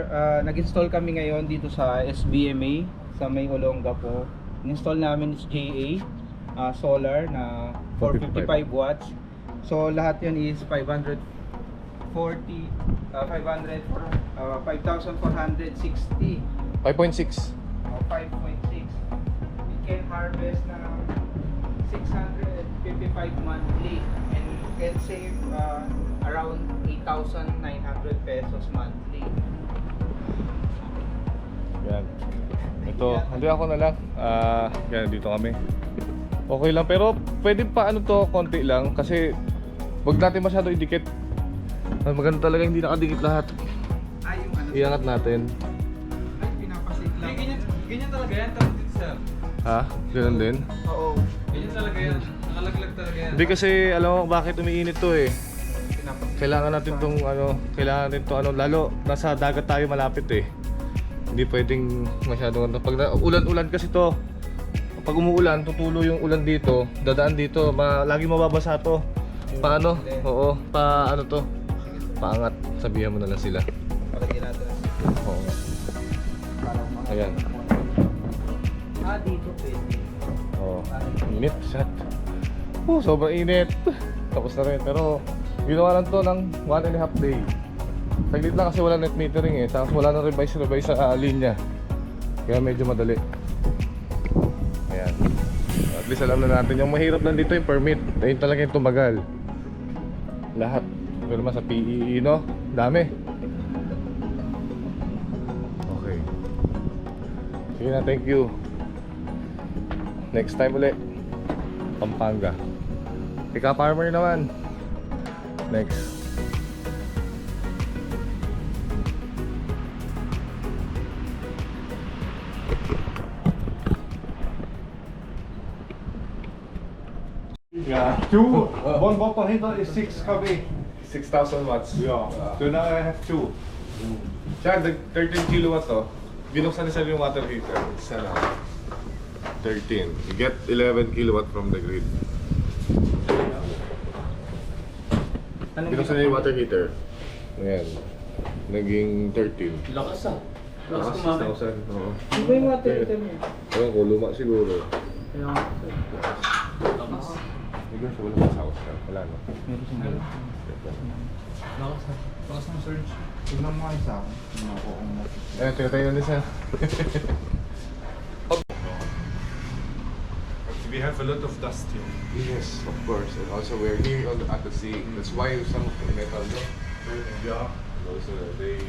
sir, nag-install kami ngayon dito sa SBMA sa may Olongapo. In-install namin is JA solar na 455 watts. So lahat yun is 5,460. Oh, 5.6. 5.6. It can harvest ng 655 monthly and can save around 8,900 pesos monthly. Yan. Ito, hindi ako na lang. Yan, dito kami. Okay lang, pero pwede pa ano to, konti lang. Kasi wag natin masyado idikit. Maganda talaga hindi nakadikit lahat. Yung ano, Iangat natin. ay pinapasave lang. Ganyan talaga yan, tapos dito sir. Ha? Ganun din? Oo. Ganyan talaga yan, nakalaglag talaga yan. Hindi kasi alam mo bakit umiinit to eh. Pinapasave. Kailangan natin tong ano, kailangan natin to ano, lalo nasa dagat tayo malapit eh. Hindi pwedeng masyadong pag ulan-ulan kasi to. Pag umuulan, tutulo yung ulan dito, dadaan dito, lagi mababasa to. Paano? Oo, ano to? Paangat, sabihan mo na lang sila. Palagyan natin. Oo. Ayan. Dito pwede. Oo. Init, shot. Sobrang init. Tapos na rin, pero ginawa lang to ng 1.5 day. Saglit lang kasi wala net metering eh. Tapos wala na revise sa linya. Kaya medyo madali. Ayan. At least alam na natin. Yung mahirap lang dito yung permit. Ayun talaga yung tumagal. Lahat. Pero naman sa PEE, no? Dami. Okay. Sige na, thank you. Next time ulit. Pampanga. Ika farmer naman. Next. Yeah, one bottle heater is 6 kW. 6,000 watts. Yeah, so now I have 2. Siya, 13 kilowatt to. Binuksan nila yung water heater. Isa lang. 13. You get 11 kilowatt from the grid. Binuksan nila yung water heater. Ayan. Naging 13. Lakas ah. Lakas 6,000. Oo. Ano ba yung water heater niya? Ewan ko, luma siguro. Lakas. Siguro sa wala sa house ka. Wala no. Meron sa mga. Lakas ah. Lakas ng surge. Tignan mo kayo sa akin. Tignan ko kung Eh, tayo na siya. We have a lot of dust here. Yes, of course. And also we're here at the sea. That's why some of the metal, no? Yeah. Also, they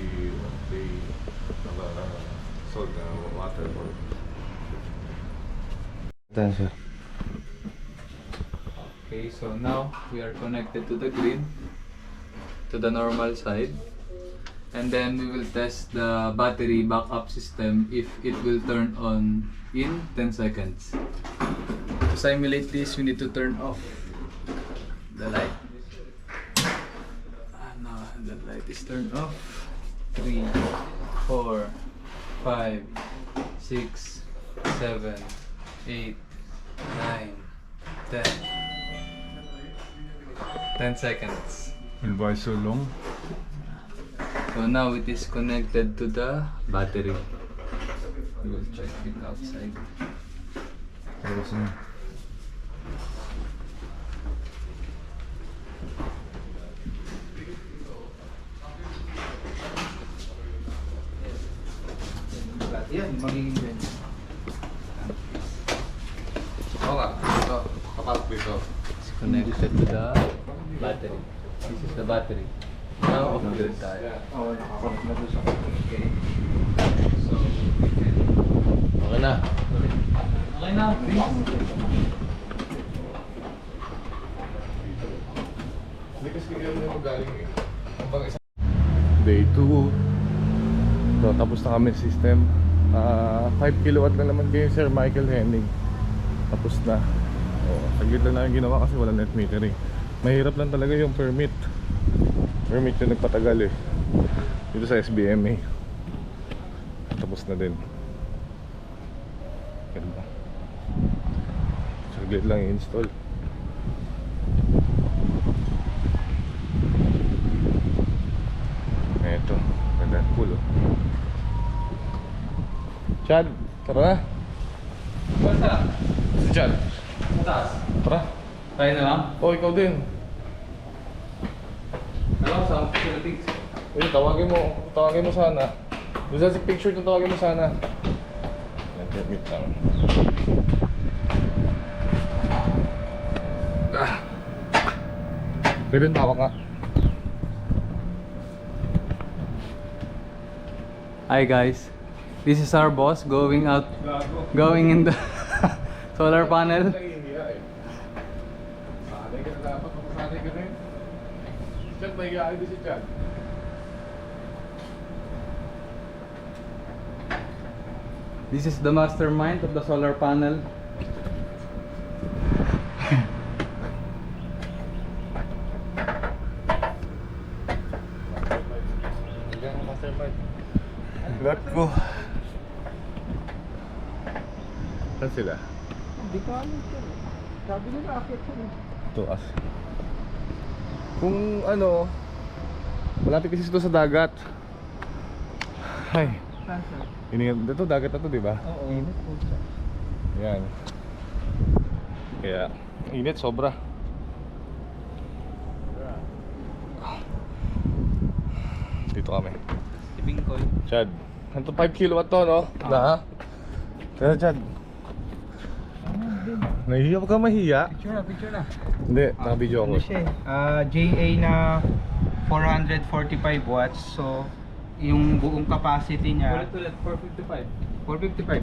sold the water for. Attention. Okay, so now we are connected to the grid, to the normal side. And then we will test the battery backup system if it will turn on in 10 seconds. To simulate this, we need to turn off the light. Now the light is turned off. 3, 4, 5, 6, 7, 8, 9, 10. 10 seconds. And why so long? So now it is connected to the battery. We will check it outside. yan, magiging ganyan. Oo nga. Ito. Kapasok dito. It's connected to the battery. This is the battery. Now off grid tayo. Oo, nakakonect na doon sa Okay. So we can. Okay na. Okay na. Hindi kasi ganyan na yung galing eh. Day 2. So tapos na kami system. 5 kilowatt na naman kayo Sir Michael Henning. Tapos na. Saglit lang na yung ginawa kasi wala net metering. Mahirap lang talaga yung permit. Permit yung nagpatagal eh. Dito sa SBMA. Tapos na din. Ganda. Saglit lang i-install. Eto, ganda, cool oh. Chad, tara na. Basta. Si Chad. Taas. Tara. Tayo na lang. Oh, ikaw din. Hello, sa Philippines. Eh, tawagin mo sana. Gusto si picture kung tawagin mo sana. Meet lang. Pwede rin tawag ka. Hi guys, this is our boss going in the solar panel. Sanay ka na dapat, mapasanay ka rin. Si Chad, may iyaay din si Chad. This is the mastermind of the solar panel. Black ko. Saan sila? Hindi ka alam siya. Sabi nila akit siya. Tuas. Kung ano, malapit kasi ito sa dagat. Ay, ito dagat na to, di ba? Oo. Init po siya. Yan. Kaya, init sobra. Dito kami. Tibing ko. Chad, ito 5 kilowatt to, no? Na? Kaya Chad, nahihiya ka mahiya? Picture na. Hindi, naka-video ako. Ano siya eh? JA na 445 watts. So, yung buong capacity niya Ulit, 455. 455.